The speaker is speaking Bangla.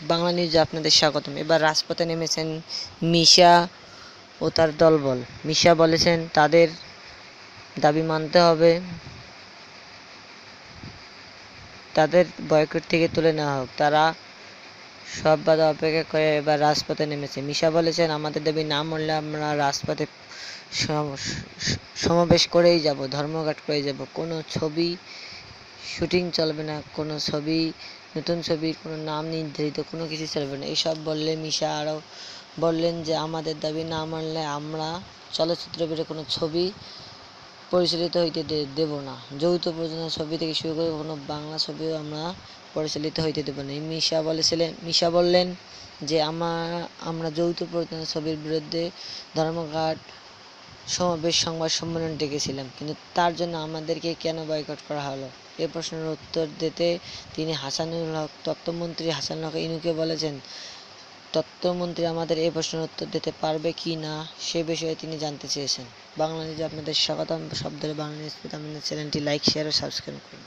বাংলা নিউজে আপনাদের স্বাগতম। এবার রাজপথে নেমেছেন মিশা ও তার দলবল। মিশা বলেছেন তাদের দাবি মানতে হবে, তাদের বয়কট থেকে তুলে নেওয়া হোক। তারা সব বাধা অপেক্ষা করে এবার রাজপথে নেমেছে। মিশা বলেছেন আমাদের দাবি না মানলে আমরা রাজপথে সমাবেশ করেই যাব, ধর্মঘট করে যাব। কোনো ছবি শুটিং চলবে না, কোনো ছবি, নতুন ছবির কোনো নাম নির্ধারিত কোনো কিছু চলবে না। এইসব বললে মিশা আরও বললেন যে আমাদের দাবি না মানলে আমরা চলচ্চিত্র বেরো কোনো ছবি পরিচালিত হইতে দেব না। যৌথ প্রযোজনা ছবি থেকে শুরু করে কোনো বাংলা ছবিও আমরা পরিচালিত হইতে দেব না। মিশা বললেন যে আমরা যৌথ প্রযোজনা ছবির বিরুদ্ধে ধর্মঘট, সমাবেশ, সংবাদ সম্মেলন ডেকেছিলাম, কিন্তু তার জন্য আমাদেরকে কেন বয়কট করা হলো? এ প্রশ্নের উত্তর দিতে তিনি তথ্যমন্ত্রী হাসানুল হক ইনুকে বলেছেন তথ্যমন্ত্রী আমাদের এই প্রশ্নের উত্তর দিতে পারবে কি না সে বিষয়ে তিনি জানতে চেয়েছেন। বাংলা নিউজে আপনাদের স্বাগতম। সব ধরে বাংলা নিউজ পেতে আমাদের চ্যানেলটি লাইক, শেয়ার ও সাবস্ক্রাইব করুন।